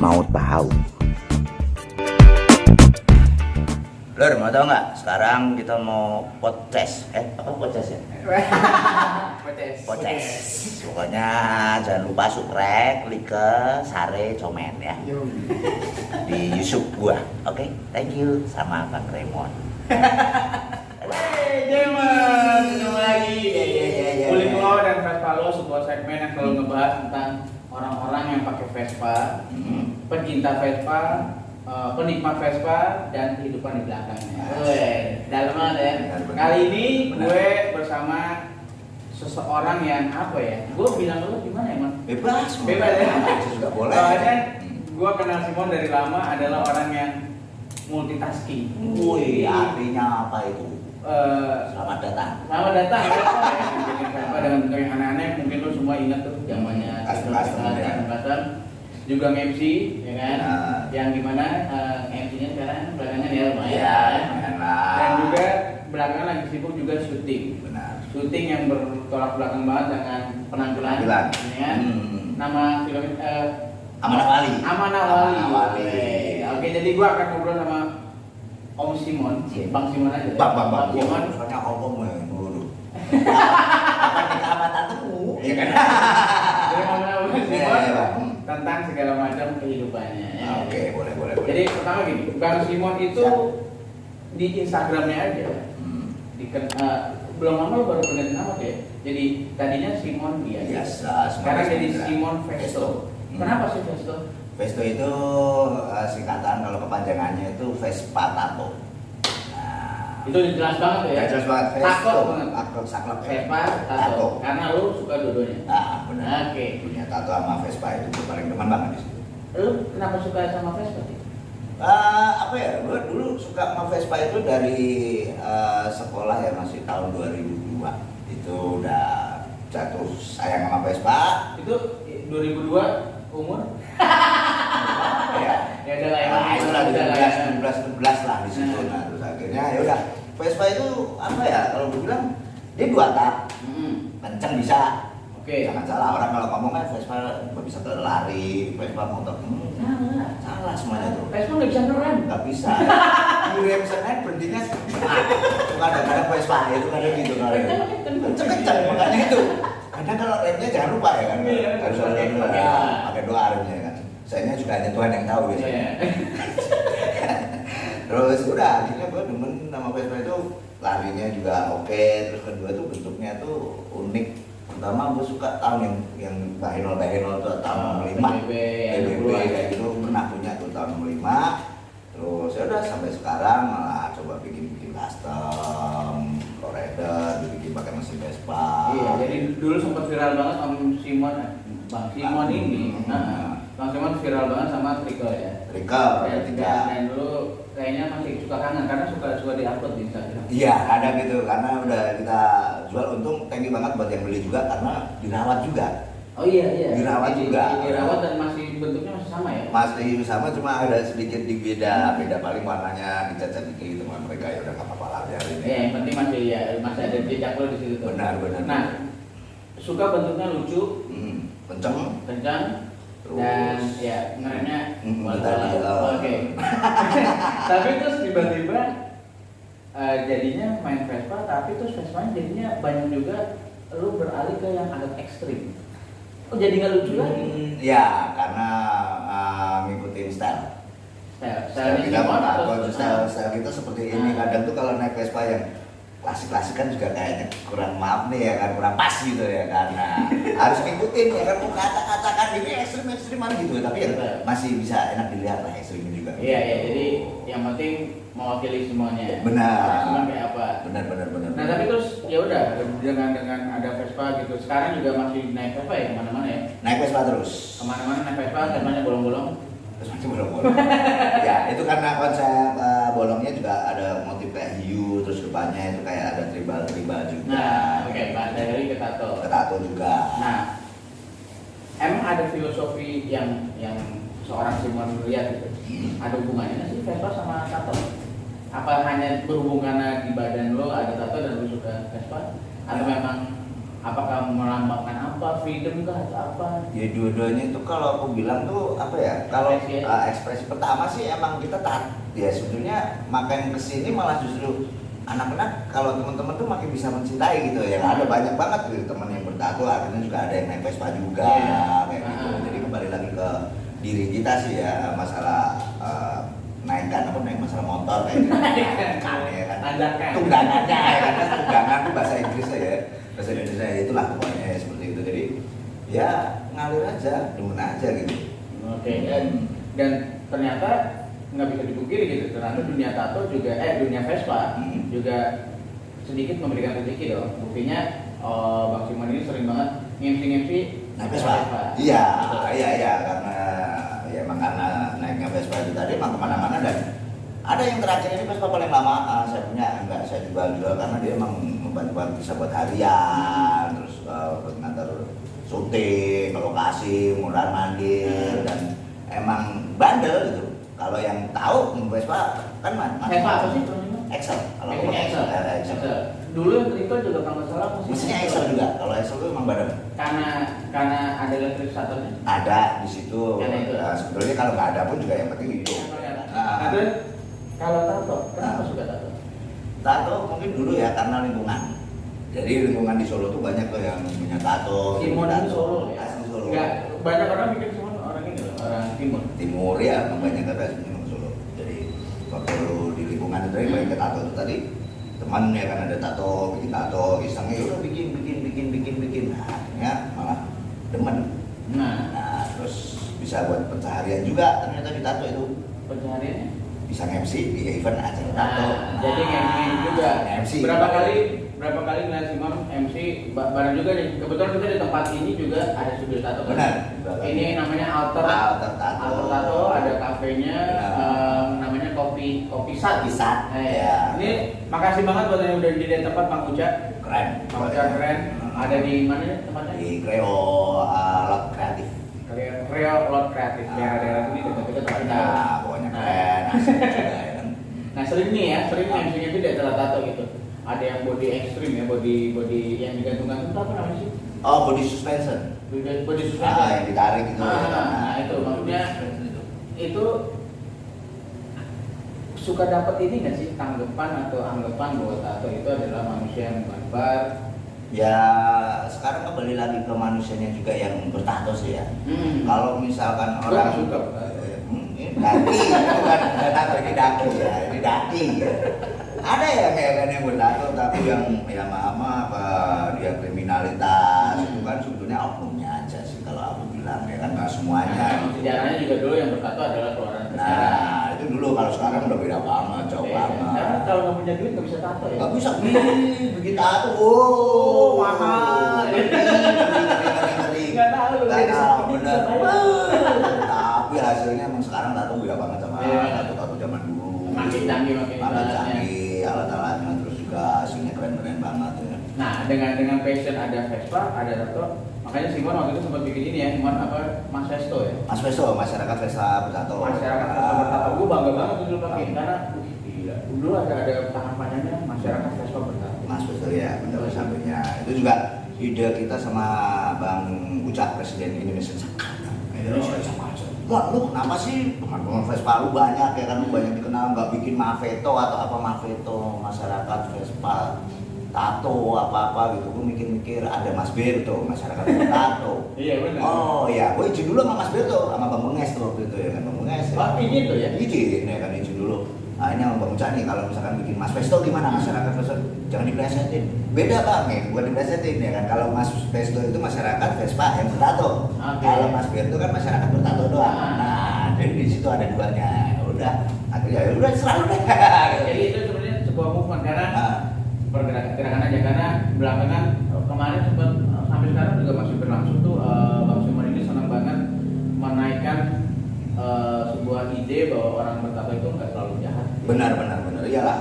mau tahu. Lur, mau tahu nggak? Sekarang kita mau podcast. Apa podcast ya? Podcast. Pokoknya jangan lupa subscribe, like, share, komen ya. Di YouTube gua. Oke, thank you sama Bang Raymond. Jeman, ketemu lagi. Kulit Lo dan Vespa Lo, sebuah segmen yang selalu ngebahas tentang orang-orang yang pakai Vespa, pencinta Vespa, penikmat Vespa, dan kehidupan di belakangnya. Dalam banget ya. Kali ini gue bersama seseorang yang apa ya? Gue bilang lo gimana ya, Mas? Bebas ya. Sudah boleh. Soalnya gue kenal Simon dari lama, adalah orang yang multitasking. Wih, artinya apa itu? Selamat datang. Selamat datang Vespa ya. Bikin Vespa dengan bentuk yang aneh-aneh. Mungkin lo semua ingat tuh zamannya custom. Juga MC, ya kan? Yang gimana MC-nya sekarang belakangan ya lumayan. Dan juga belakangan lagi sibuk juga syuting. Benar. Syuting yang bertolak belakang banget dengan penampilan. Ya kan? Nama film Amanah Wali. Amanah Wali. Oke, jadi gua akan ngobrol sama Om Simon, Bang Simon aja. Bang Simon. Soalnya om dulu. Apa kita apa tatu? Ya kan? Jadi ngomongin Bang Simon tentang segala macam kehidupannya. Ya. Oke, boleh. Jadi pertama gini, Bang Simon itu di Instagramnya aja, belum lama lo baru ganti nama ya. Jadi tadinya Simon biasa. Sekarang jadi Simon Vesto. Kenapa sih Vesto? Vesto itu singkatan, kalau kepanjangannya itu Vespa Tato. Nah, itu jelas banget ya. Jelas banget. Vesto. Aktor saklek. Vespa Tato. Karena lu suka dua-duanya. Ah, benar. Oke. Punya tato sama Vespa itu paling demen banget di situ. Lu kenapa suka sama Vespa sih? Apa ya? Gue dulu suka sama Vespa itu dari sekolah ya, masih tahun 2002. Itu udah jatuh sayang sama Vespa. Itu 2002 umur? Ya udah lah, itu lah 17 lah di situ. Nah, terus akhirnya ya udah, Vespa itu apa ya, kalau gue bilang dia 2 tak, kenceng bisa. Oke. Jangan salah, orang kalau ngomong kan Vespa nggak bisa lari, Vespa motor. Salah semuanya tuh. Vespa nggak bisa ngerem. Nggak bisa. Rem semen berhentinya kadang-kadang Vespa itu kadang gitu kenceng makanya itu. Kadang kalau remnya jangan lupa ya kan, harus pakai 2 remnya kan. Sayangnya juga hanya Tuhan yang tahu gitu. Terus udah akhirnya gue demen sama Vespa itu, larinya juga oke. Terus kedua tuh bentuknya tuh unik. Pertama gue suka tahun yang bahenol tuh tahun 65, PBB kayak gitu, pernah punya tuh tahun 65. Terus ya udah sampai sekarang malah coba bikin custom, lowrider, dibikin pakai mesin Vespa. Iya, jadi dulu sempat viral banget Om Simon, Bang Simon ini. Bang Simon viral banget sama Trickle ya. Dan dulu kayaknya masih suka kangen karena suka di-upload di Instagram. Iya, ada gitu, karena udah kita jual, untung thank you banget buat yang beli juga karena dirawat juga. Oh iya. Dirawat juga. Dirawat dan masih bentuknya masih sama ya? Masih sama, cuma ada sedikit beda paling warnanya dicat dikit, teman mereka ya udah nggak apa-apa lah biarin. Iya, yang penting masih ada jejak lo di situ. Benar. Nah, suka bentuknya lucu, kenceng, terus, dan ya ngeremnya oke. Tapi terus tiba-tiba jadinya main Vespa, tapi terus Vespanya jadinya banyak juga lu beralih ke yang agak ekstrim. Oh, jadi nggak lucu lagi? Ya, karena ngikutin style kita seperti ini. Kadang tuh kalau naik Vespa yang klasik kan juga kayaknya kurang, maaf nih ya kan, kurang pas gitu ya, karena harus ngikutin ya kan, kata-katakan ini ekstrim-ekstriman gitu, tapi ya masih bisa enak dilihat lah ekstrimnya juga. Iya, jadi yang penting mewakili semuanya. Benar. Semua kayak apa? Benar. Nah, tapi terus ya udah dengan ada Vespa gitu. Sekarang juga masih naik Vespa ya kemana-mana ya? Naik Vespa terus. Kemana-mana naik Vespa, temanya bolong-bolong. Terus macam bolong-bolong. Ya, itu karena konsep bolongnya juga ada motif kayak hiu, terus depannya itu kayak ada tribal juga. Nah, oke, dari ke tato juga. Nah, emang ada filosofi yang seorang Simon lihat gitu? Ada hubungannya sih Vespa sama tato? Apa hanya berhubung karena di badan lo ada tato dan lo suka Vespa? Atau memang apakah melambangkan apa, freedom kah atau apa? Ya dua-duanya itu kalau aku bilang tuh apa ya, kalau ekspresi pertama sih emang kita ya sebetulnya makin kesini malah justru anak-anak kalau teman-teman tuh makin bisa mencintai gitu ya. Ada banyak banget gitu teman yang bertato, akhirnya juga ada yang naik Vespa juga kayak gitu. Jadi kembali lagi ke diri kita sih ya, masalah naik masalah motor kayak gitu. Tunggangannya ya kan, tunggangan itu bahasa Inggrisnya ya. Bahasa Indonesia itulah pokoknya seperti itu. Jadi ya ngalir aja, demen aja gitu. Oke, dan ternyata nggak bisa dipungkiri gitu, ternyata dunia tato juga dunia Vespa juga sedikit memberikan rezeki dong. Buktinya Bang Simon ini sering banget ngemsi naik Vespa. Iya, karena ya emang karena naiknya Vespa itu tadi emang kemana-mana. Dan ada yang terakhir ini Vespa paling lama saya punya, enggak saya jual karena dia emang membantu bisa buat harian, terus ngantar syuting ke lokasi, murah mandir, dan emang bandel gitu. Kalau yang tahu Vespa kan Vespa apa sih? Excel. Kalau Excel. Dulu yang Triton juga kalau nggak salah mesinnya Excel juga. Kalau Excel itu emang badan. Karena ada elektrik starternya. Ada di situ. Sebetulnya kalau nggak ada pun juga yang penting itu. Nah, terus kalau tato, kenapa suka tato? Tato mungkin dulu ya karena lingkungan. Jadi lingkungan di Solo tuh banyak tuh yang punya tato. Simon di Solo ya. Asli Solo. Enggak, banyak orang mikir Simon orang ini loh, orang Timur. Timur ya, banyak kata Simon Solo. Jadi waktu di lingkungan itu banyak ke tato itu tadi. Teman ya kan ada tato, bikin tato, isengnya udah bikin. Nah, akhirnya malah demen. Nah, terus bisa buat pencaharian juga ternyata di tato itu. Pencahariannya? Bisa MC di event acara tato. Jadi MC juga. MC. Berapa kali ngeliat Simon MC bareng juga nih. Kebetulan kita di tempat ini juga ada studio tato. Benar. Ini namanya Alter Tato, ada kafenya, namanya Kopi Sat. Ya. Ini makasih banget buat yang udah di tempat Bang Uca. Keren. Bang Uca keren. Ada di mana ya tempatnya? Di Kreo Lot Kreatif. Kreo Lot Kreatif. Daerah-daerah ini dekat-dekat tempat kita. Nah, pokoknya keren. Asik juga ya kan. Nah sering MC-nya itu di acara tato gitu. Ada yang body ekstrim ya, body yang digantung-gantung itu apa namanya sih? Oh, body suspension. Body suspension. Yang ditarik gitu. Nah, itu maksudnya itu suka dapat ini nggak sih tanggapan atau anggapan bahwa tato itu adalah manusia yang barbar? Ya sekarang kembali lagi ke manusianya juga yang bertato sih ya. Kalau misalkan orang suka daki, itu kan tato ini daki ya, ini daki. Ada ya kayak yang bertato tapi yang ya maaf dia kriminalitas itu kan sebetulnya oknumnya aja sih kalau aku bilang ya kan nggak semuanya. Sejarahnya juga dulu yang bertato adalah keluaran negara. Nah itu dulu, kalau sekarang udah beda banget, jauh banget. Karena kalau nggak punya duit nggak bisa tato ya. Nggak bisa bikin tato, oh mahal. Nggak tahu lu jadi bener. Tapi hasilnya emang sekarang tato beda banget sama tato zaman dulu. Makin canggih, alat-alatnya, terus juga hasilnya keren-keren banget ya. Nah, dengan passion ada Vespa, ada tato, makanya Simon waktu itu sempat bikin ini ya, Simon apa Mas Vesto ya? Mas Vesto, masyarakat Vespa bertato. Masyarakat Vespa bertato, gue bangga banget dulu pakai karena gila. Dulu ada tahapannya masyarakat Vespa bertato. Mas Vesto ya, benar sampainya. Itu juga ide kita sama Bang Ucap, Presiden Indonesia Wah, lu kenapa sih teman-teman Vespa lu banyak ya kan, lu banyak dikenal, nggak bikin Maveto atau apa Maveto, masyarakat Vespa tato apa-apa gitu. Gue mikir-mikir ada Mas Berto, masyarakat tato. Iya benar. Oh iya, gue izin dulu sama Mas Berto, sama Bang Benges tuh waktu itu ya kan, Bang Benges. Oh izin tuh ya? Izin ya kan, izin dulu. Nah ini sama Bang Uca nih, kalau misalkan bikin Mas Vesto gimana masyarakat Vesto? Jangan diplesetin. Beda Bang ya, bukan diplesetin ya kan. Kalau Mas Vesto itu masyarakat Vespa yang bertato. Kalau Mas Berto kan masyarakat bertato doang. Nah, jadi di situ ada duanya. Udah, akhirnya ya udah selalu deh. Jadi itu sebenarnya sebuah movement karena pergerakan aja, karena belakangan kemarin sempat sampai sekarang juga masih berlangsung tuh Bang Simon ini senang banget menaikkan sebuah ide bahwa orang bertato itu nggak selalu jahat. Benar, iyalah.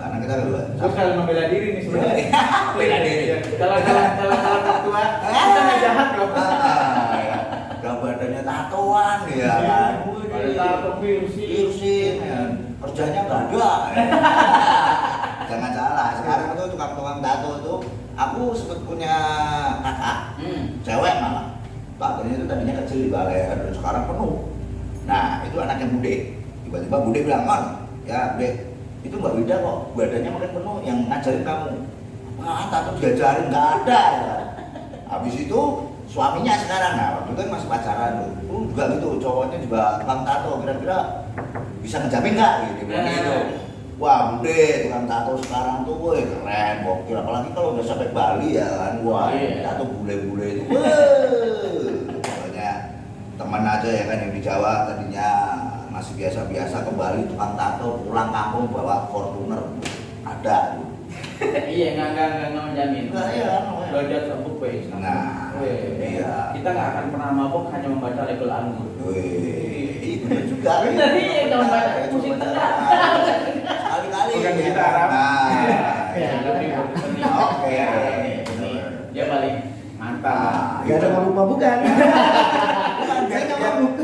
Karena kita kedua. Terus kalau membela diri nih sebenarnya. Bela diri. Kalau tua kita nggak jahat kok. Gak badannya tatoan ya kan. Ada tato piercing ya. Kerjanya nggak ada. Jangan salah. Sekarang itu tukang tato itu aku sempat punya kakak, cewek malah. Bakternya itu tadinya kecil di balai, dan sekarang penuh. Nah, itu anaknya Bude. Tiba-tiba Bude bilang, "Man, ya Bude, itu Mbak Wida kok badannya makin penuh, yang ngajarin kamu." "Ah, tato diajarin, nggak ada." Ya. Habis itu suaminya sekarang, nah waktu itu kan masih pacaran tuh, juga gitu, cowoknya juga tukang tato, kira-kira bisa ngejamin nggak? Gitu, gitu. Wah, Bude, tukang tato sekarang tuh, woi keren, gokil. Apalagi kalau udah sampai Bali ya kan, wah, tato bule-bule itu, pokoknya teman aja ya kan yang di Jawa tadinya masih biasa-biasa, ke Bali tukang tato, pulang kampung bawa Fortuner, ada tuh. Iya, nggak menjamin. Enggak ya, Belajar sabuk baik. Nah, iya. Kita nggak akan pernah mabok hanya membaca label anggur. Wih, bener juga. Bener iya, jangan baca musik tengah. Sekali-kali. Bukan ya. kita Arab. Nah, Ya, lebih penting. oke. Ya balik. Mantap. Gak ada mabuk-mabukan.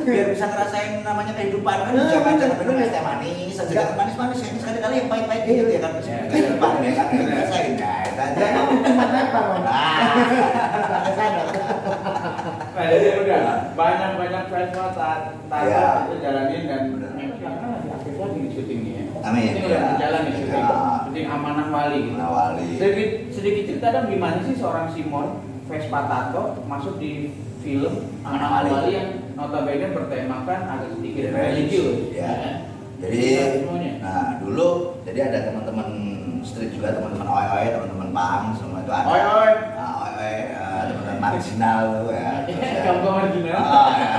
Biar bisa ngerasain namanya kehidupan kan, jangan minum es teh manis, jangan manis-manis, yang sekali-kali yang pahit-pahit gitu ya kan, kehidupan ya kan, ngerasain ya itu aja. Cuma lempar, Bang. Nah, jadi udah banyak festival saat Ya. itu jalanin dan Bener. sekarang lagi aktif lagi di syutingnya ya. Amin. Ini udah Ya. berjalan nih syuting, Ya. syuting Amanah Wali. Gitu. Nawali. Sedikit cerita dong gimana sih seorang Simon Vespa Tato masuk di film Amanah Wali yang notabene bertemakan agak sedikit religius. Ya. Jadi, Semuanya. nah dulu jadi ada teman-teman street juga, teman-teman oi-oi, teman-teman pang, semua itu ada. Oi-oi. Nah, oi-oi, teman-teman marginal tuh ya. Terus ya. Kamu marginal. Ya.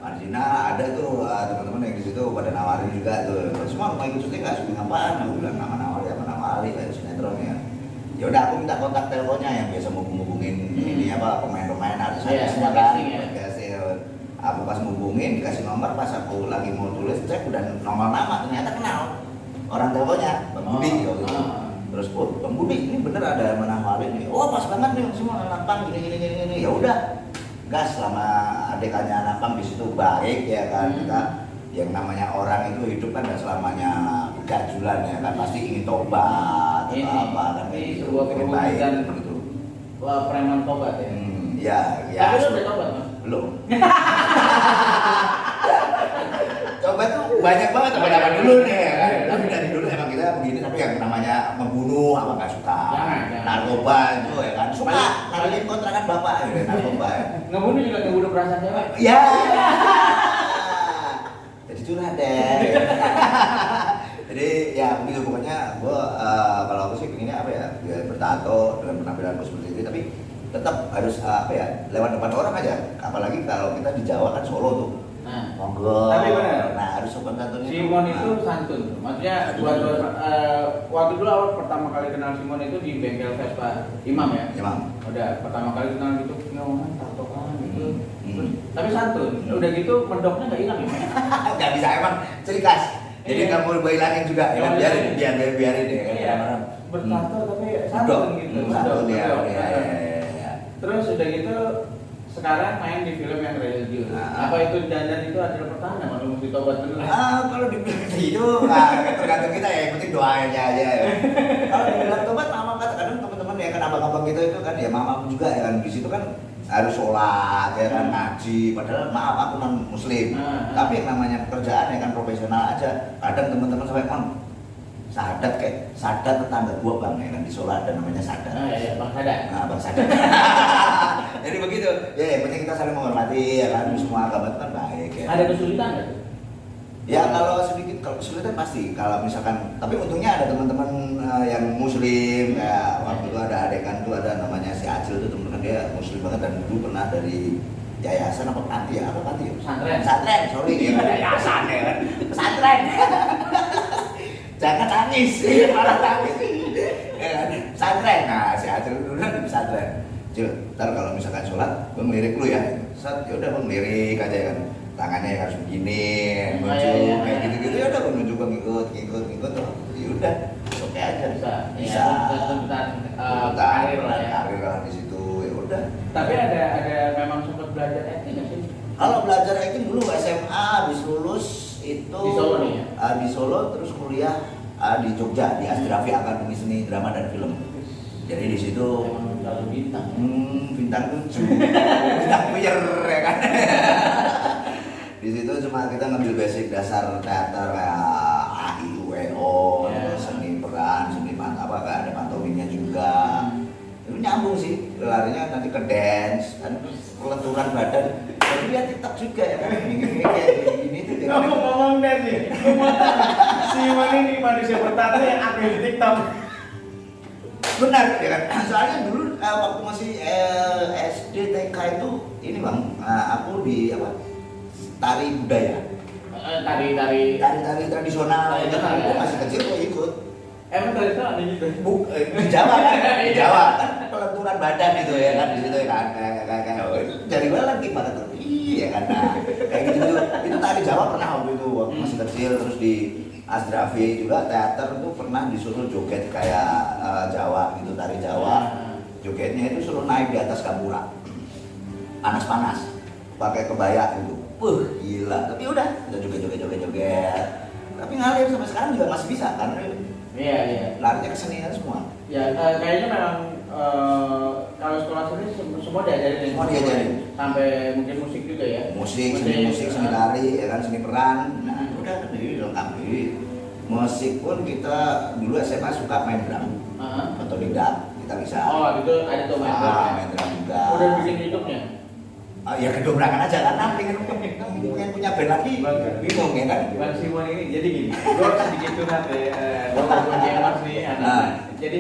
Marginal ada tuh teman-teman yang di situ pada nawarin juga tuh. Terus semua mau ikut syuting nggak, syuting apaan? Aku bilang nama nawari kayak sinetron ya. Ya udah aku minta kontak teleponnya yang biasa ngubungin ini apa pemain-pemain artis-artisnya kan. Aku pas ngubungin dikasih nomor, pas aku lagi mau tulis cek udah nongol nama, ternyata kenal orang teleponnya Bang Budi gitu. Terus Bang Budi ini bener ada Amanah Wali nih. Oh pas banget nih semua anak pang gini. Ya udah gas, selama adekannya anak pang di situ baik ya kan, kita yang namanya orang itu hidup kan gak selamanya gajulan ya kan, pasti ingin tobat atau apa kan kayak gitu, sebuah pengen baik perwujudan gitu. Wah, preman tobat ya. Ya. Tapi lu udah tobat Mas? Belum. Coba tuh banyak banget apa dulu nih ya kan. Tapi dari dulu emang kita begini, tapi yang namanya membunuh apa nggak suka. Jangan. Narkoba itu ya kan. Suka. Nalin kontrakan bapak ya narkoba ya. Ngebunuh juga ngebunuh perasaan cewek. Ya. Jadi curhat deh. Jadi ya begitu pokoknya gua kalau aku sih pengennya apa ya, biar bertato dengan penampilanku seperti itu, tapi tetap harus apa ya, lewat depan orang aja. Apalagi kalau kita di Jawa kan Solo tuh. Nah, Monggo. tapi benar. Nah, harus sopan santunnya. Simon itu santun. Maksudnya waktu dulu awal pertama kali kenal Simon itu di bengkel Vespa Imam ya. Imam. Udah pertama kali kenal gitu, ngomong tatoan gitu. Hmm. Tapi santun. Udah gitu medoknya nggak hilang ya. Nggak bisa emang ciri khas. Jadi Iya. kamu hilangin juga, ya kan? biarin deh. Iya. Bertato tapi santun Medok. gitu. Santun ya. Medok. Ya. Terus udah gitu sekarang main di film yang religius. Nah. Apa itu dandan itu adalah pertanyaan kalau mesti tobat dulu. Kalau dibilang itu, tergantung kita ya, yang penting doanya aja ya. Kalau dibilang tobat, mama kadang teman-teman ya kan abang-abang kita itu kan ya mama juga ya kan, di situ kan harus sholat ya kan, ngaji, padahal maaf aku non muslim. Tapi yang namanya pekerjaan ya kan profesional aja. Kadang teman-teman sampai sadat tetangga gua bang ya kan, di Solo ada namanya sadat. Iya, Bang Sadat. Nah, bang sadat. Jadi begitu. Ya, yang penting kita saling menghormati ya kan, semua agama itu kan baik ya. Ada kesulitan nggak? Ya kalau kesulitan pasti. Kalau misalkan, tapi untungnya ada teman-teman yang muslim ya. Waktu itu ada adekan tuh ada namanya si Acil tuh, teman-teman dia muslim banget dan dulu pernah dari yayasan apa panti ya? Apa panti ya? Pesantren, sorry ya kan yayasan ya kan. Pesantren. Jangan nangis, malah nangis. Ya kan? Pesantren. Nah, si Acil dulu kan di pesantren. Cil, ntar kalau misalkan sholat, gue ngelirik lu ya. Set, ya udah gue ngelirik aja kan. Tangannya yang harus begini, nunjuk kayak gitu-gitu ya udah gue nunjuk, gue ngikut tuh. Ya udah, oke aja. Bisa. Karir lah ya. Karir lah di situ, ya udah. Tapi ada memang sempat belajar acting nggak sih? Kalau belajar acting dulu SMA habis lulus itu Di Solo nih ya? Di Solo terus kuliah di Jogja di Asdrafi Akademi Seni Drama dan Film. Jadi di situ Lalu bintang. Bintang 7, bintang puyer ya kan. Di situ cuma kita ngambil basic dasar teater kayak A, I, U, E, O, seni peran, seni apa kayak ada pantomimnya juga. Itu nyambung sih, larinya nanti ke dance, kan kelenturan badan. Jadi lihat TikTok juga ya kan, gini kayak gini tuh. Ngomong deh sih, si Iman ini manusia pertama yang aktif di TikTok. Benar ya kan, soalnya dulu waktu masih SD TK itu ini bang, aku di apa tari budaya, Tari tradisional, Tari itu tradisional, aku ya. masih kecil kok ikut. Emang tadi itu ada gitu. Di Jawa kan, di Jawa kan kelenturan badan itu ya kan di situ ya kan kayak dari mana lagi banget tuh, iya kan, nah, kayak gitu itu tari Jawa pernah waktu itu waktu masih kecil terus di Asdrafi juga teater itu pernah disuruh joget kayak Jawa gitu tari Jawa, jogetnya itu suruh naik di atas gapura, panas pakai kebaya gitu, gila, tapi udah joget, tapi ngalir sampai sekarang juga masih bisa kan. Iya. Larinya kesenian semua. Ya, kayaknya memang kalau sekolah seni semua diajarin. Semua diajarin. Sampai mungkin musik juga ya. Seni tari, ya kan, seni peran. Nah, udah jadi lengkap. Jadi musik pun kita dulu SMA suka main drum. Otodidak, kita bisa. Oh, itu ada tuh main drum. Main drum juga. Udah bikin YouTube-nya. Ya kedobrakan aja karena pengen punya band lagi. Bingung ya kan? Bang Simon ini jadi gini, gue sedikit curhat ya, walaupun gamers nih Jadi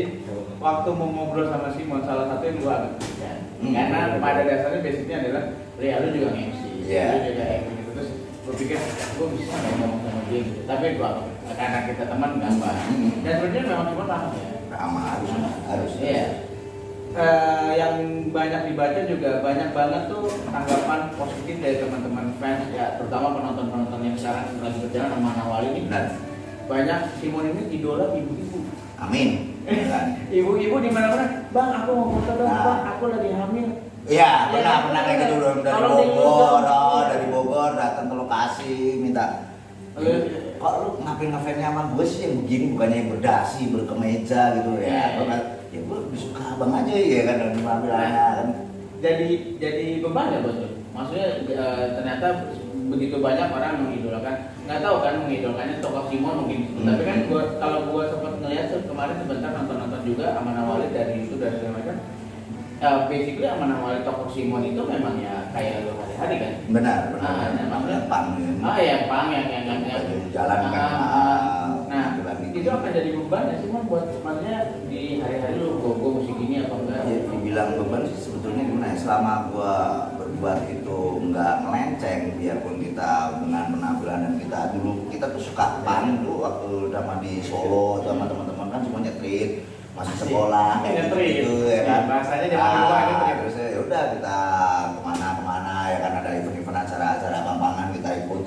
waktu mau ngobrol sama Simon, salah satu yang gue agak kepikiran karena pada dasarnya basicnya adalah Ria lu juga MC, lu juga acting gitu. Terus gue pikir gue bisa nggak ngomong sama dia gitu, tapi gue karena kita teman gampang. Dan sebenarnya memang Simon paham ya. Sama harus. Iya. Yang banyak dibaca juga banyak banget tuh tanggapan positif dari teman-teman fans ya, terutama penonton-penonton yang sekarang lagi berjalan sama Nawali ini. Benar. Banyak Simon ini idola ibu-ibu. Amin. Ibu-ibu di mana-mana, "Bang, aku mau foto dong, Bang, aku lagi hamil." Iya, pernah kayak gitu dong dari Bogor. Bogor datang ke lokasi minta. Kok lu ngapain ngefansnya sama gue sih yang begini, bukannya yang berdasi, berkemeja gitu ya. Ya gue lebih suka abang aja ya kan dengan penampilannya kan. Jadi beban ya buat lu? Maksudnya ternyata begitu banyak orang mengidolakan, nggak tahu kan mengidolakannya tokoh Simon mungkin. Tapi kan kalau gua sempat ngeliat kemarin sebentar nonton juga Aman Awali dari YouTube dan segala macam. Basically Aman Awali tokoh Simon itu memang ya kayak lu hari-hari kan. Benar. Maksudnya pang. Ya pang yang jalan kan. Nah, itu akan jadi beban ya Simon buat maksudnya di hari-hari lu gua musik ini apa enggak? Ya dibilang beban sih sebetulnya gimana ya, selama gua berbuat itu nggak melenceng, biarpun kita dengan penampilan dan kita tuh suka pang dulu waktu sama di Solo sama teman-teman kan semuanya treat masih sekolah kayak gitu ya kan. Bahasanya jangan lupa terus ya udah kita kemana ya kan, ada event-event acara-acara kampangan kita ikut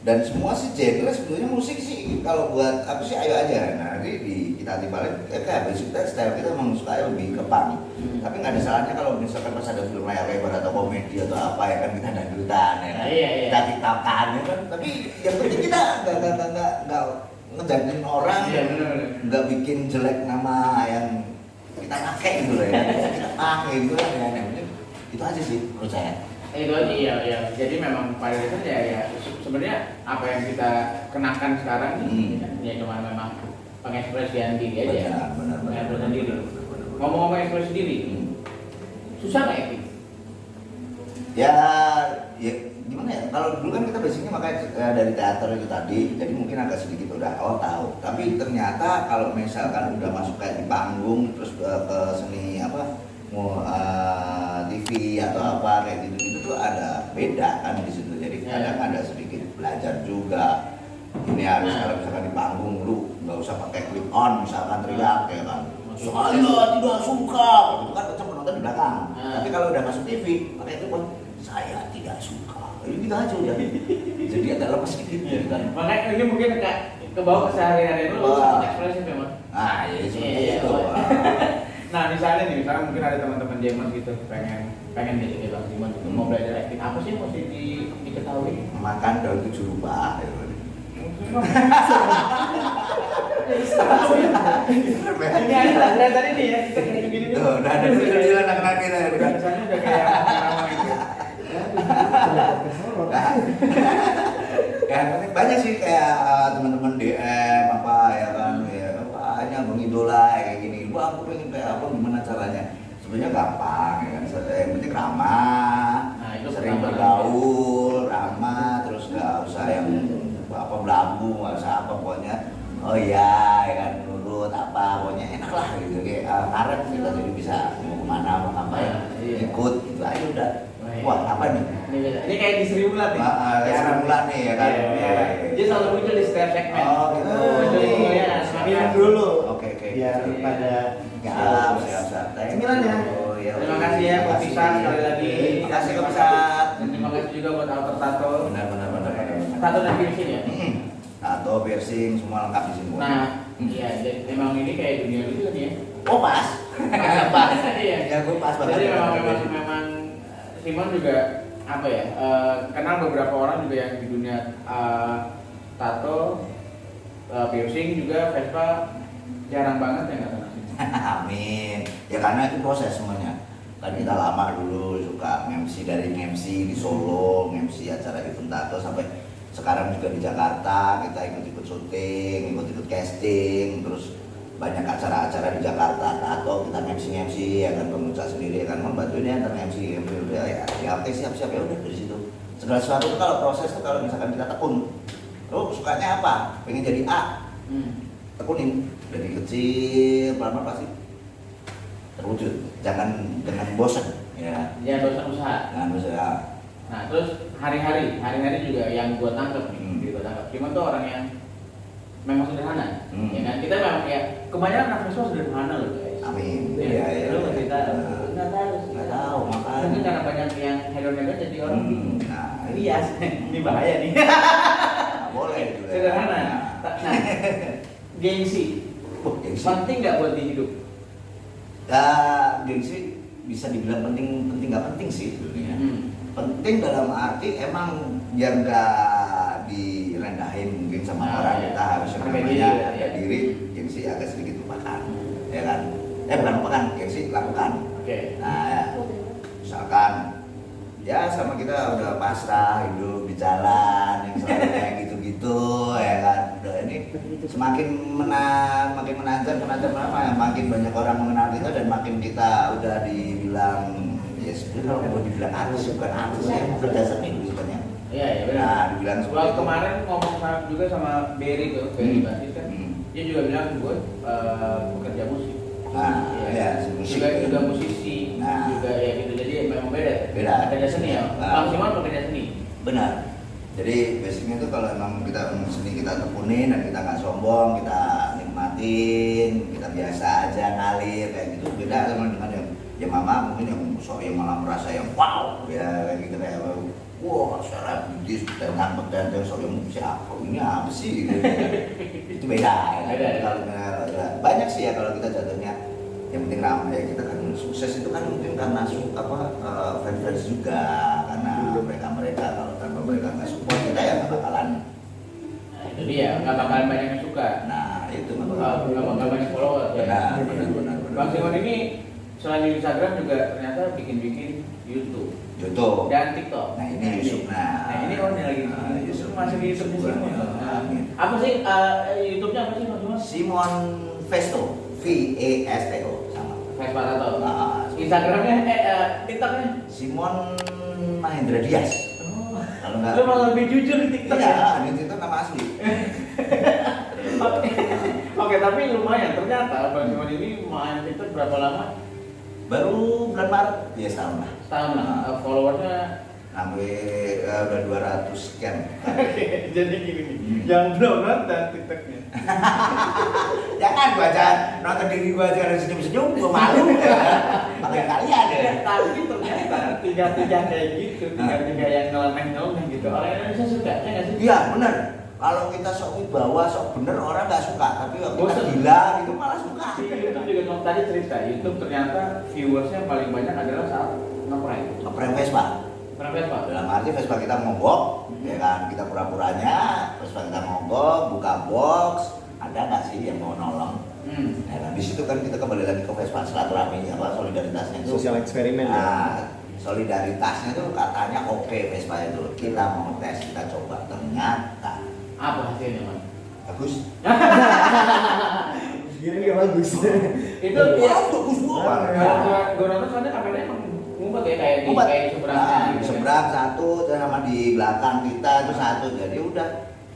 dan semua sih genre sebetulnya musik sih kalau buat aku sih ayo aja. Nah jadi kita dibalik kayak basic style kita memang suka lebih ke punk. Tapi nggak ada salahnya kalau misalkan pas ada film layar lebar atau komedi atau apa ya kan kita dangdutan ya kan. Kita tiktokan ya kan. Tapi yang penting kita nggak ngejadiin orang, nggak bikin jelek nama yang kita pakai gitu loh ya. Kita pakai gitu kan ya. Itu aja sih menurut saya. Itu iya. Jadi memang pada dasarnya ya sebenarnya apa yang kita kenakan sekarang ini ya cuma memang pengekspresian diri aja. Benar. Pengekspresian diri. Ngomong-ngomong ekspresi diri, susah nggak acting? Ya gimana ya? Kalau dulu kan kita basicnya makanya dari teater itu tadi, jadi mungkin agak sedikit udah tahu. Tapi ternyata kalau misalkan udah masuk kayak di panggung terus ke seni apa TV atau apa kayak gitu tuh ada beda kan di situ. Jadi kadang ada sedikit belajar juga. Ini harus kalau misalkan di panggung lu nggak usah pakai clip on misalkan teriak ya kan. Saya tidak suka. Itu kan penonton di belakang. Tapi kalau udah masuk TV pakai clip on, saya tidak suka. Ini gitu aja udah. Jadi agak lepas sedikit ya kan. Makanya ini mungkin ke bawah keseharian lu ekspresi memang. Ya seperti itu. Nah misalnya mungkin ada teman-teman gamers gitu pengen jadi Bang Simon gitu, mau belajar acting apa sih yang mesti diketahui? Makan daun 7 rupa. Ini ada dari tadi nih ya, kita kayak gini. Tuh, udah ada dulu anak-anak kita ya. Rasanya udah kayak nama itu. Kan banyak sih kayak teman-teman DM apa ya kan ya banyak mengidola kayak gini. Wah, aku pengen kayak apa, gimana caranya? Sebenarnya gampang ya kan. Yang penting ramah, Nah, itu sering pertama. bergaul, ramah, terus nggak usah yang apa belagu, nggak usah apa pokoknya. Oh iya, ya kan nurut apa, pokoknya enak lah gitu kayak karet kita jadi bisa mau kemana mau ngapain Iya. ikut gitu aja udah. Wah apa nih? Ini beda. Ini kayak di Sri Mulat nih. Kayak Sri Mulat nih ya kan. Iya. Dia selalu muncul di setiap segmen. Oh gitu. Muncul ya, Minum dulu. Oke. Biar pada Siap. Cemilan ya. Oh, iya. Terima kasih ya buat Pisat sekali lagi. Terima kasih Kak Pisat. Dan terima kasih juga buat Alter Tato. Benar. Tato dan piercing ya. Tato, piercing, semua lengkap di sini. Nah, iya, jadi memang ini kayak dunia gitu kan ya. Oh pas. Pas. Iya. Ya gue pas banget. Jadi memang Simon juga apa ya? Kenal beberapa orang juga yang di dunia tato, piercing juga, Vespa jarang banget ya nggak kenal. Amin. Ya karena itu proses semuanya. Kan kita lama dulu suka MC dari MC di Solo, MC acara event tato sampai sekarang juga di Jakarta kita ikut-ikut syuting, ikut-ikut casting, terus banyak acara-acara di Jakarta tato kita MC ya kan pengusaha sendiri ya kan membantu ini antar MC udah ya oke siap-siap ya udah dari situ. Segala sesuatu tuh kalau proses tuh kalau misalkan kita tekun, lo sukanya apa? Pengen jadi A, tekunin dari kecil pelan-pelan pasti terwujud. Jangan bosan ya. Ya dosen usaha. Jangan bosan ya. Nah terus hari-hari juga yang gua tangkap nih, gua tangkap. Simon tuh orang yang memang sederhana, ya kan? Kita memang ya kebanyakan anak Vespa sederhana loh guys. Amin. Iya, Ya. lu nggak tahu, Nggak tahu makanya. Mungkin karena banyak yang hedon-hedon jadi orang Nah, bias. Ini bahaya nih. Nggak boleh juga. Sederhana. Nah, gengsi. Gengsi. Penting nggak buat di hidup? Ya, gengsi bisa dibilang penting nggak penting sih sebenarnya. Penting dalam arti emang yang nggak direndahin mungkin sama orang, kita harus yang namanya harga diri, gengsi agak sedikit lupakan, ya kan? Bukan lupakan, gengsi lakukan. Oke. Nah, ya, misalkan ya sama kita udah pasrah hidup di jalan yang selalu kayak gitu-gitu ya kan, udah ini semakin makin menanjak makin banyak orang mengenal kita dan makin kita udah dibilang ya sebenarnya kalau mau dibilang artis bukan artis ya kerja seni sebenarnya. Iya benar. Nah dibilang seperti Kalau itu. kemarin ngomong juga sama Berry tuh, Berry Basis kan, dia juga bilang gue pekerja musik. Nah ya musik juga musisi, juga ya gitu, jadi memang beda. Pekerja seni ya, maksimal pekerja seni. Benar. Jadi basicnya itu kalau emang kita seni kita tekunin dan kita nggak sombong, kita nikmatin, kita biasa aja ngalir kayak gitu, beda sama dengan yang mama mungkin yang malah merasa yang wow ya kayak gitu kayak wah selebritis tentang yang siapa ini apa sih gitu. Itu beda ya. Kalau banyak sih ya kalau kita jatuhnya yang penting ramai ya, kita kan sukses itu kan mungkin karena fans juga karena mereka kalau tanpa mereka nggak support kita ya nggak bakalan. Nah, itu dia nggak bakalan banyak yang suka. Nah itu nggak bakal banyak follower. Benar. Bang Simon ini selain di Instagram juga ternyata bikin YouTube dan TikTok. Nah ini Yusuf. Nah ini orangnya lagi. Yusuf masih di YouTube Simon. Apa sih YouTube-nya apa sih Mas? Simon Vesto, VESTO sama. Vespa Tato. Instagramnya TikToknya Simon Mahendra Dias. Kalau nggak. Lu malah lebih jujur di TikTok ya? Iya, di TikTok nama asli. Oke, tapi lumayan ternyata Bang Simon ini main TikTok berapa lama? Baru bulan Maret, ya setahun lah. Setahun lah. Followersnya Sampai udah 200 sekian. Oke, jadi gini nih, yang belum nonton TikToknya. Jangan gua aja nonton diri gua aja senyum-senyum, gua malu ya. Pakai kalian ya. Tapi ternyata tiga kayak gitu, tiga yang ngelemeh gitu. Orang Indonesia suka, ya nggak sih? Iya benar. Kalau kita sok wibawa, sok bener orang nggak suka. Tapi waktu kita Bosen. gila gitu malah suka. Di YouTube juga kalau tadi cerita, YouTube ternyata viewersnya paling banyak adalah saat ngeprank. Ngeprank Vespa. Pernah Vespa? Dalam arti Vespa kita mogok, ya kan? Kita pura-puranya, Vespa kita mogok, buka box. Ada nggak sih yang mau nolong? Nah, habis itu kan kita kembali lagi ke Vespa silaturahmi apa solidaritasnya itu. Sosial eksperimen ya. Nah, solidaritasnya tuh katanya oke Vespa itu. Kita mau tes, kita coba ternyata Apa hasilnya, Mas? bagus. Gini nggak bagus. Itu Wah, bagus banget. kalau gua nonton soalnya kameranya emang ngumpet ya kayak di Ngumpet. kayak seberang Nah, gitu. seberang satu, dan sama di belakang kita itu satu. Jadi udah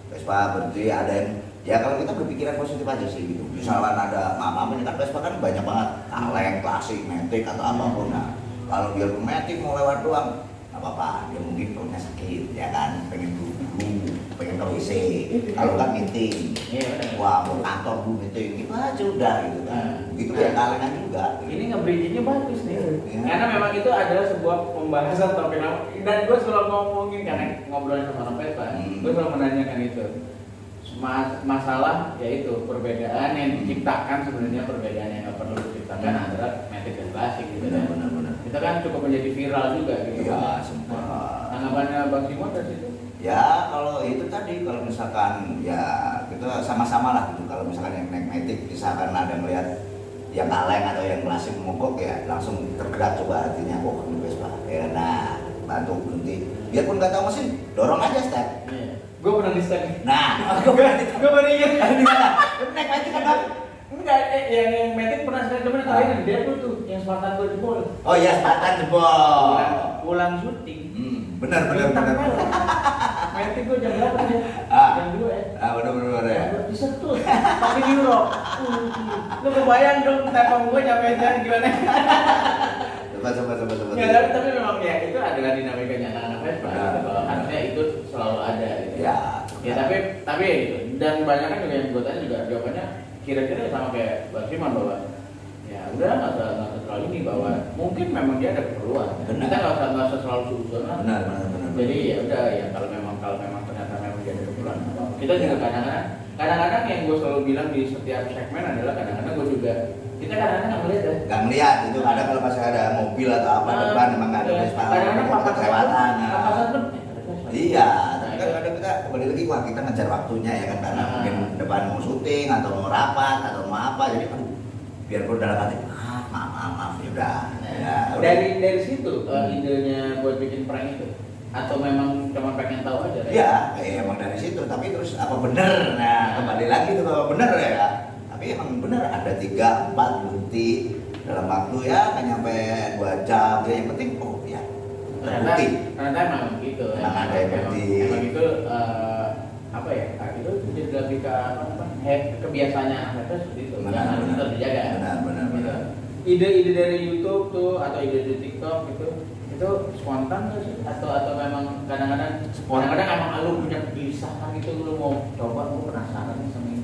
Vespa berhenti, ada yang ya kalau kita berpikiran positif aja sih gitu. Misalkan ada mama ini kan Vespa kan banyak banget kaleng, klasik, matic atau apapun. Nah, kalau dia matic mau lewat doang, nggak apa-apa. Dia mungkin perutnya sakit, ya kan, pengen buru-buru, pengen ke WC. Kalau kan meeting, Iya, benar. wah mau kantor dulu meeting, gitu aja udah gitu kan. Begitu ya kalengan juga. Ini nge-bridging-nya bagus nih. Iya. Karena memang itu adalah sebuah pembahasan topik dan gue selalu ngomongin karena ngobrolin sama orang Vespa, gue selalu menanyakan itu. Masalah yaitu perbedaan yang diciptakan sebenarnya perbedaan yang nggak perlu diciptakan antara matic dan klasik gitu kan. Benar-benar. Itu kan cukup menjadi viral juga gitu. Iya, kan. sempat. Tanggapannya Bang Simon dari situ? Ya kalau itu tadi kalau misalkan ya kita sama-sama lah gitu. Kalau misalkan yang naik matic misalkan ada melihat yang kaleng atau yang klasik mogok ya langsung tergerak coba hatinya oh ini Vespa ya nah bantu berhenti biarpun nggak tahu mesin dorong aja step. Iya. Gue pernah di stand. Nah gue berani Gue baru ingat. naik matic kan Bang? Enggak, yang matic pernah sekali temen terakhir dia tuh yang Spartan gue jebol. Oh iya Spartan jebol. Pulang syuting. Benar. Matic gue jam berapa dia? Ah. Jam 2 ya. Benar ya. Disentuh, pakai euro. Lu kebayang dong tepung gue nyampe jalan gimana? Coba. Ya, tapi memang ya itu adalah dinamikanya anak-anak Vespa. Gitu. Harusnya itu selalu ada. Gitu. Ya tapi ya gitu. Dan banyak kan juga yang gue tanya juga jawabannya kira-kira sama kayak Bang Simon bahwa ya udah nggak usah terlalu ini bahwa mungkin memang dia ada keperluan. Benar. Kita nggak usah selalu suudzon. Benar. Jadi ya udah ya kalau memang ternyata memang dia ada keperluan. Kita juga kadang-kadang yang gue selalu bilang di setiap segmen adalah kadang-kadang gue juga kita kadang-kadang nggak melihat ya. Gak melihat itu ada kalau pas ada mobil atau apa depan memang nggak ada Vespa. Kadang-kadang papasan kelewatan. pun Iya, tapi kan kadang kita kembali lagi wah kita ngejar waktunya ya kan karena mungkin depan mau syuting atau mau rapat atau mau apa jadi aduh biarpun dalam hati maaf ya udah. Ya, dari situ idenya buat bikin prank itu atau memang cuma pengen tahu aja? Iya, emang dari situ tapi terus apa bener? Nah kembali lagi tuh kalau bener ya. Tapi emang bener ada 3-4 berhenti dalam waktu ya nggak nyampe 2 jam ya yang penting oh ya terbukti. Ternyata emang gitu. Emang ada yang berhenti. Emang itu apa ya? Itu jadi lebih ke kebiasaannya anak itu seperti itu. Jangan itu harus dijaga. Benar. Ide-ide dari YouTube tuh atau ide dari TikTok gitu itu spontan nggak sih? Atau memang kadang-kadang emang lu punya kegelisahan gitu lu mau coba lu penasaran nih sama ini.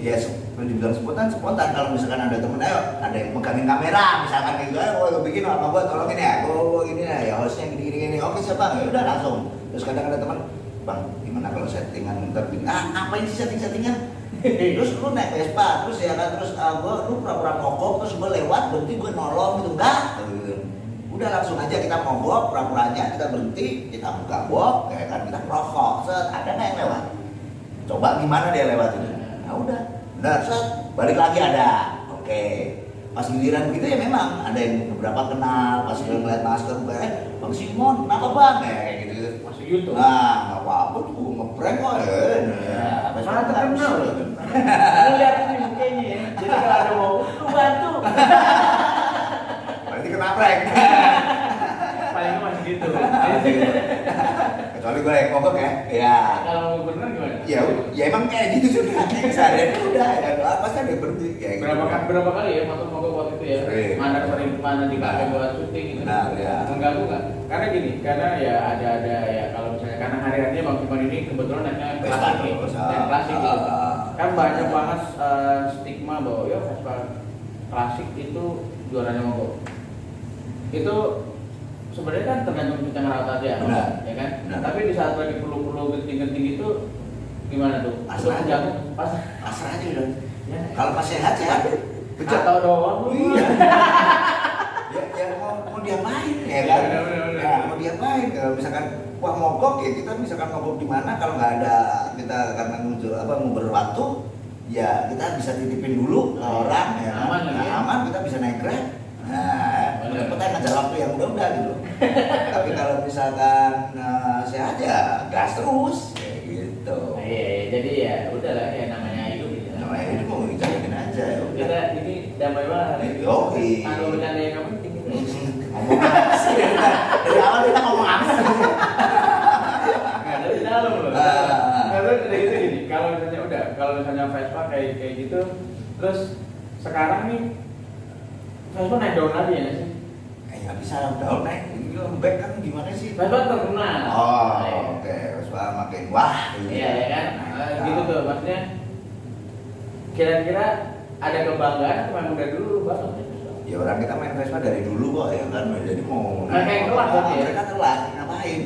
Iya, dibilang spontan kalau misalkan ada temen ayo ada yang megangin kamera misalkan gitu ayo bikin apa gua tolongin ya gua gini ya hostnya gini oke siapa ya udah langsung terus kadang ada teman bang gimana kalau settingan ntar gini ngapain sih settingan terus lu naik Vespa terus ya kan terus gua lu pura-pura mogok terus gua lewat berhenti gua nolong gitu enggak gitu. Udah langsung aja kita mogok pura-puranya kita berhenti kita buka box kayak kan kita merokok set ada nggak yang lewat coba gimana dia lewat itu nah udah benar set balik lagi ada oke pas giliran begitu ya memang ada yang beberapa kenal pas udah ngeliat masker bang Simon kenapa bang ya kayak gitu Masuk YouTube. nah nggak apa-apa tuh ngeprank kok Mana terkenal loh. Lu lihat ini mukanya ya. Jadi kalau ada mau lu bantu. berarti kena prank Paling masih gitu. kecuali gue yang mogok ya Kalau bener gimana? ya emang kayak gitu sudah kayak keseharian udah ya pasti ada berhenti kayak gitu. Berapa kali ya motor-motor waktu itu ya? Sering. Mana dipakai buat syuting gitu. Nah, ya. Mengganggu nggak? Karena gini, karena ya ada ya kalau misalnya karena hari-harinya Bang Simon ini kebetulan naiknya Vespa klasik nih, terus, dan klasik gitu. ah. Kan banyak banget stigma bahwa ya Vespa klasik itu juaranya mogok. Itu sebenarnya kan tergantung kita ngerawat aja, Benar. ya kan? Benar. Tapi di saat lagi perlu genting-genting itu gimana tuh? Pasrah Itu aja. Pasrah aja udah. Ya. Kalau pas sehat betul. Atau doang lu. Iya. ya mau diapain ya kan? Benar. Ya, mau diapain? Kalau misalkan wah mogok ya kita misalkan mogok di mana kalau nggak ada kita karena muncul apa mau berwaktu ya kita bisa titipin dulu ke orang ya. Aman lagi ya. Aman, kita bisa naik Grab. Nah, cepet ngejar waktu yang udah gitu. Tapi kalau misalkan sehat ya gas terus kayak gitu. Iya, jadi ya udahlah ya namanya hidup gitu. Namanya ini mau ngejalanin aja ya udah. Kita ini damai banget. Yoi. Kalau bercanda yang nggak penting gitu. Ngomong apa sih? Dari awal kita ngomong apa sih? Nggak dari dalam loh. Kalau dari itu gini, kalau misalnya Vespa kayak gitu, terus sekarang nih Vespa naik daun lagi ya nggak sih? Nggak bisa down naik, lembek kan gimana sih? Vespa terkenal. Oh, oke. Vespa makin wah. Iya ya kan, Nah, gitu tuh maksudnya. Kira-kira ada kebanggaan atau memang dari dulu banget? Ya orang kita main Vespa dari dulu kok ya kan, jadi mau Mereka yang telat berarti ya? Mereka telat, ngapain?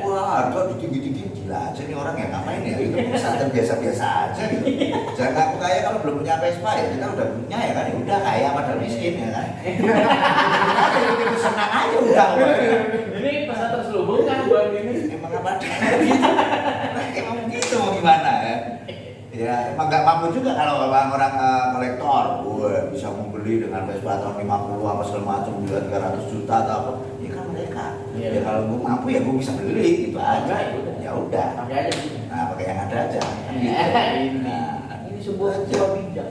Wah, harga tinggi-tinggi gila aja nih orang ya ngapain ya? Itu bisa biasa-biasa aja gitu. Jangan aku kaya kalau belum punya Vespa ya, kita udah punya ya kan, ya udah kaya padahal miskin ya kan. Kita senang aja udah. Ini pesan terselubung kan buat ini. Emang apa? Emang gitu mau gimana ya? Ya emang nggak mampu juga kalau orang kolektor, bisa membeli dengan Vespa tahun 50 apa segala macam juga 300 juta atau apa, ya kan mereka. Iya. Ya kalau gue mampu ya gue bisa beli gitu aja. Ya udah. Pakai aja gitu. Nah pakai yang ada aja. Ini. Nah, Ini sebuah jiwa bijak.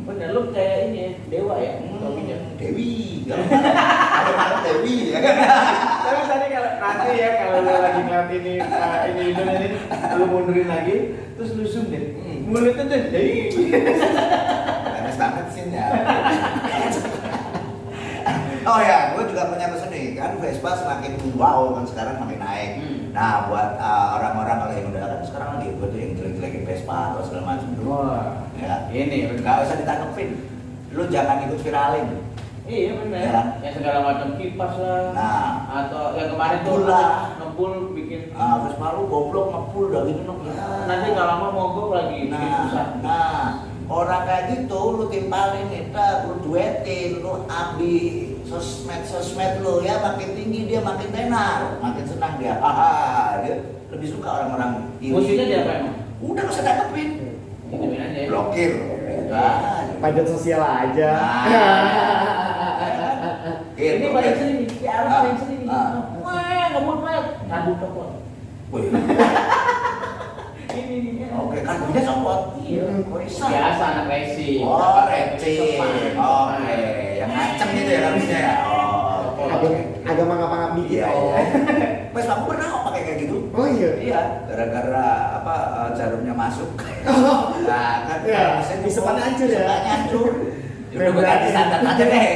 Bener lu kayak ini dewa ya, jiwa bijak. Dewi, kalau malam Dewi ya kan. Tapi tadi kalau nanti ya kalau lu lagi ngeliat ini lu mundurin lagi, terus lu zoom deh. Mulutnya tuh, hei. Panas banget sih ya. Oh ya, gue juga punya pesan nih kan, Vespa semakin wow kan sekarang makin naik. Nah buat orang-orang kalau yang udah kan sekarang lagi gue tuh yang jelek-jelekin Vespa atau segala macam tuh. Wah, Ya, ini nggak usah ditangkepin. Lu jangan ikut viralin. iya benar. Ya. Yang segala macam kipas lah. Nah, Atau yang kemarin tuh Ngepul lah. ngepul bikin. Vespa lu goblok ngepul udah gitu noh. Nanti nggak lama mogok lagi bikin susah. Orang kayak gitu lu timpalin kita, lu duetin, lu ambil sosmed lu ya makin tinggi dia makin tenar, makin senang dia. Dia lebih suka orang-orang ini. Musiknya dia apa emang? Udah nggak usah tangkepin. Gituin aja ya. Blokir. Pajak sosial aja. Ini paling sering, siaran paling sering. Wah, ngebut banget. Rambut copot. Wih, Ini. oke, kan dia copot. Iya. Bisa. Biasa anak racing. Oh, receh. Oke, yang ngaceng gitu ya harusnya ya. Oh, Agak mangap-mangap dikit. iya, iya. Mas aku pernah kok pakai kayak gitu. Oh iya. Iya, gara-gara apa jarumnya masuk. Oh. Nah, kan Ya, mesin disepan hancur ya? disepan hancur. Ya udah Berani. ganti standar aja deh.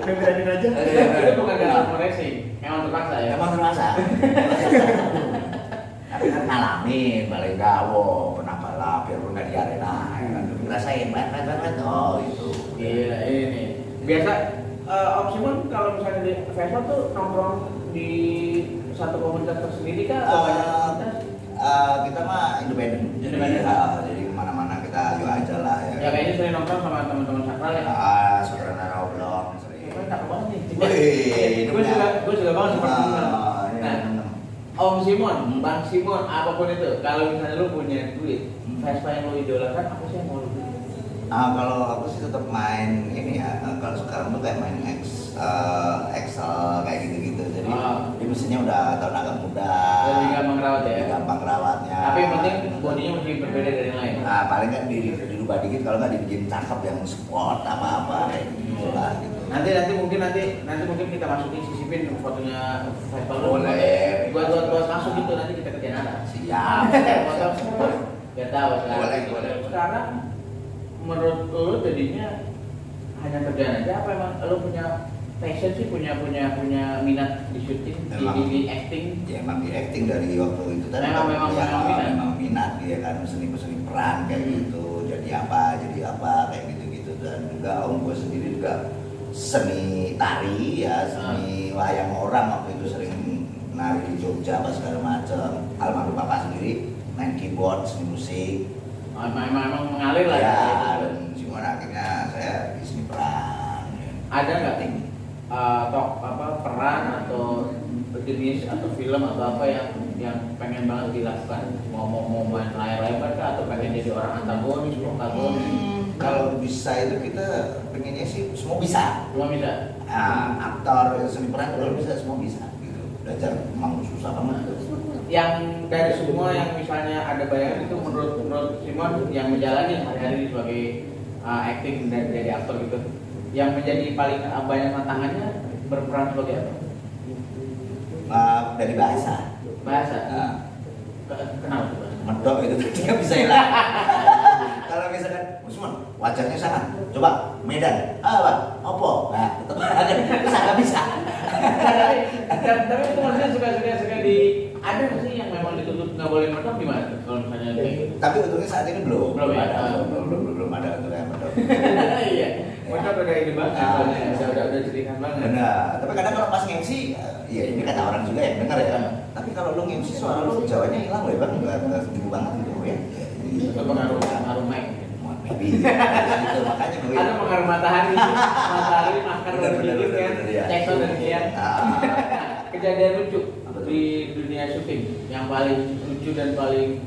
Beranin aja. Itu bukan gara racing, emang terpaksa ya. Emang terasa. Tapi kan ngalamin balik gawo, pernah balap, biarpun nggak di arena, ya kan ngerasain banget. Oh itu. Gila ini. Biasa Om Simon kalau misalnya di Vespa tuh nongkrong di satu komunitas tersendiri kah atau banyak komunitas? Kita mah independen. Independen. Jadi kemana-mana kita yuk aja lah ya. Ya kayaknya sering nongkrong sama teman-teman sakral ya. Saudara oblong sering. Kayaknya cakep banget nih. Wih, Gue juga banget seperti itu. Nah, Om Simon, Bang Simon, apapun itu, kalau misalnya lu punya duit, Vespa yang lu idolakan, apa sih yang mau lu beli? kalau aku sih tetap main ini ya. Kalau sekarang tuh kayak main Excel kayak gitu-gitu. Jadi di mesinnya udah tahun agak muda. Lebih gampang rawat ya. Lebih gampang rawatnya. Tapi yang penting bodinya mesti berbeda dari yang lain. Nah paling kan dirubah dikit kalau nggak dibikin cakep yang sport apa-apa kayak gitu lah gitu. Nanti mungkin kita masukin sisipin fotonya Vespa lu. Boleh. Buat masuk gitu nanti kita kerjain ada. Siap. Foto biar tahu sekarang. Boleh. Sekarang menurut lu jadinya hanya kerjaan aja apa emang lu punya passion sih punya minat di syuting di acting? Ya emang di acting dari waktu itu tadi. Memang minat dia kan seni peran kayak gitu. Jadi apa kayak gitu dan juga om gue sendiri juga seni tari ya, seni wayang orang waktu itu sering nari di Jogja apa segala macam. Almarhum bapak sendiri main keyboard, seni musik. Emang mengalir lah Ya, dan cuma akhirnya saya di seni peran. Ada nggak peran atau jenis atau film atau apa yang pengen pengen banget dilakukan? Mau main layar lebar kah atau pengen jadi orang antagonis, protagonis? Kalau bisa itu kita pengennya sih semua bisa. Semua bisa. Aktor, seni peran kalau bisa semua bisa gitu. Belajar emang susah banget. Yang dari semua yang misalnya ada bayangan itu menurut Simon yang menjalani hari-hari sebagai acting dan jadi aktor gitu, yang menjadi paling banyak tantangannya berperan sebagai apa? Dari bahasa. Bahasa. Nah, Kenapa tuh? medok itu dia bisa hilang. Kalau misalkan Usman wajahnya sana, coba Medan, apa? Opo? Nah, tetap itu sangat bisa. Tapi itu maksudnya suka di ada nggak sih yang memang dituntut nggak boleh medok gimana tuh kalau misalnya kayak gitu? Tapi untungnya saat ini belum Ya? ada, belum ada untuk yang medok. Iya, medok udah ini banget, udah jadikan banget. Benar. Tapi kadang kalau pas MC, ya ini kata orang juga yang dengar ya. Tapi kalau lu MC suara lu Jawanya hilang loh, bang, nggak setuju banget gitu ya. Itu pengaruh mic. Maybe. Itu makanya gue. Ada pengaruh matahari, makan sedikit kan, cekso dan kian. Kejadian lucu di dunia syuting yang paling lucu dan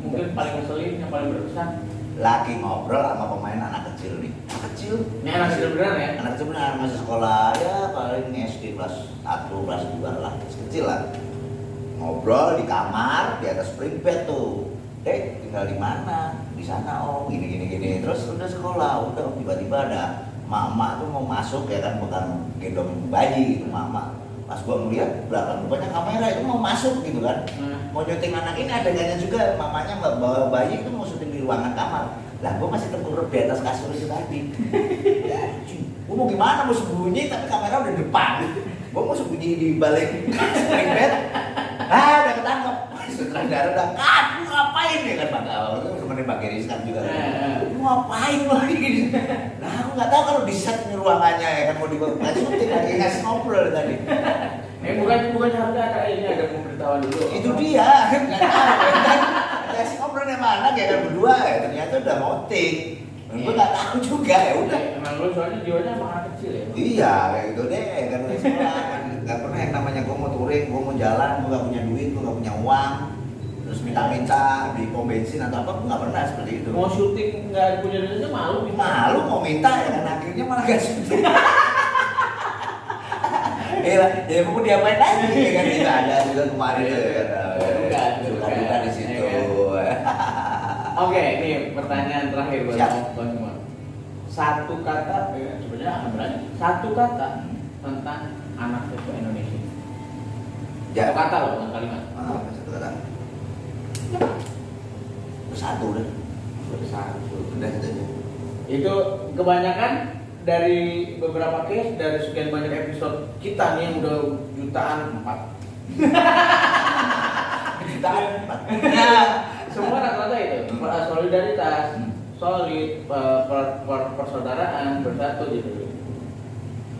mungkin paling ngeselin, yang paling berkesan. Lagi ngobrol sama pemain anak kecil nih. Anak kecil. Ini anak kecil beneran ya? Anak kecil beneran masih sekolah ya paling SD kelas 1, kelas 2 lah, kecil lah. Ngobrol di kamar di atas spring bed tuh. Tinggal di mana? Di sana gini. Terus udah sekolah, udah tiba-tiba ada mama tuh mau masuk ya kan, bukan gendong bayi gitu mama. Pas gua ngeliat belakang rupanya kamera itu mau masuk gitu kan. Mau nyuting anak ini adegannya juga, mamanya bawa bayi itu mau syuting di ruangan kamar. Lah gua masih terkurep di atas kasur itu tadi. Gua mau gimana, mau sembunyi tapi kamera udah depan. Gua mau sembunyi di balik spring bed. Udah ketangkep. Sutradara udah, "Lu ngapain ya kan Bang?" Itu sebenarnya Bang Geris kan juga. "Lu ngapain lu gini?" Nah, aku nggak tahu kalau di set ini ruangannya ya kan mau dibuat syuting lagi ngasih ngobrol tadi. Bukan harusnya ada pemberitahuan dulu. Itu dia, nggak tahu kan. Ngasih ngobrolnya mana ya kan berdua ya, ternyata udah moting. Gue nggak tahu juga ya udah. Emang lu soalnya jiwanya emang anak kecil ya? Iya, kayak gitu deh, kan udah sekolah. Gak pernah yang namanya gue mau touring, gue mau jalan, gue gak punya duit, gue gak punya uang. Terus minta-minta di pom bensin atau apa, gue gak pernah seperti itu. Mau syuting nggak punya duitnya malu gitu. Malu mau minta ya kan, akhirnya malah gak syuting. Ya mau diapain lagi ya kan, itu ada juga kemarin ya kan. Suka di situ. Oke, ini pertanyaan terakhir buat Siap. teman-teman. Satu kata, sebenarnya akan berani. Satu kata tentang anak siswa Indonesia. Satu kata loh, bukan kalimat. Satu kata. Satu udah. Satu. Udah itu aja. Itu kebanyakan dari beberapa case, dari sekian banyak episode kita nih yang udah jutaan 4. Jutaan. Semua rata-rata itu solidaritas, solid, persaudaraan, bersatu gitu.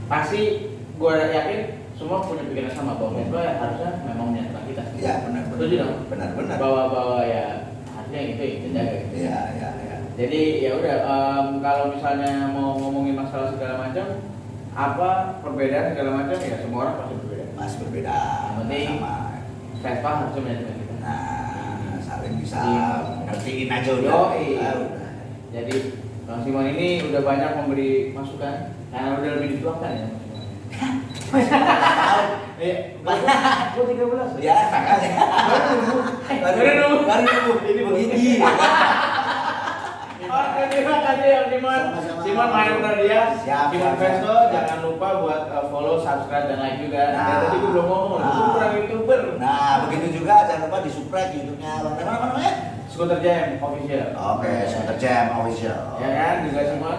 Pasti gue yakin semua punya pikiran sama bahwa Vespa ya harusnya memang menyatukan kita. Iya benar. Setuju dong? Benar. Bahwa ya harusnya itu yang kita jaga. Iya. Jadi ya udah, kalau misalnya mau ngomongin masalah segala macam, apa perbedaan segala macam ya semua orang pasti berbeda. Mas berbeda. Yang penting sama. Vespa harusnya menyatukan kita. Nah, saling bisa Iya. ngertiin aja udah. Yoi. Udah. Jadi Bang Simon ini udah banyak memberi masukan karena udah lebih dituakan ya. Gue 13. Ya, makanya. Baru ini begini. Oke, terima kasih ya Simon. Sama-sama. Simon main udah dia. Siap, Simon siap, Vesto, siap. jangan lupa buat follow, subscribe dan like juga. Nah. Dan tadi gue belum ngomong, Nah. gue kurang YouTuber. Nah, begitu juga jangan lupa di subscribe YouTube-nya Bang Teman apa namanya? Skuter Jam official. Oke, Scooter Jam official. Ya kan, juga Simon.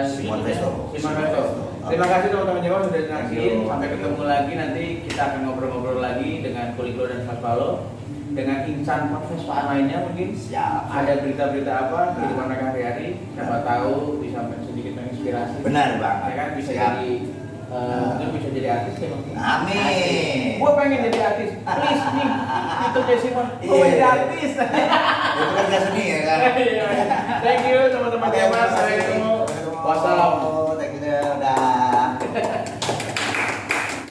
Simon Vesto. Simon Vesto. Terima kasih teman-teman Jawa sudah nyaksiin. Sampai ketemu lagi nanti kita akan ngobrol-ngobrol lagi dengan Kuliklo dan Faspalo, dengan insan Vespaan lainnya mungkin. Siap. Ada berita-berita apa kehidupan mereka hari-hari, siapa tahu bisa sedikit menginspirasi. Benar Bang. Ya kan bisa Siap. jadi mungkin bisa jadi artis ya Bang. Amin. Gua pengen jadi artis. Please nih. Itu kayak Simon. Gua mau Iya. jadi artis. Itu kerja seni ya kan. Thank you teman-teman Oke, Jawa. terima kasih. Sampai ketemu. Wassalam.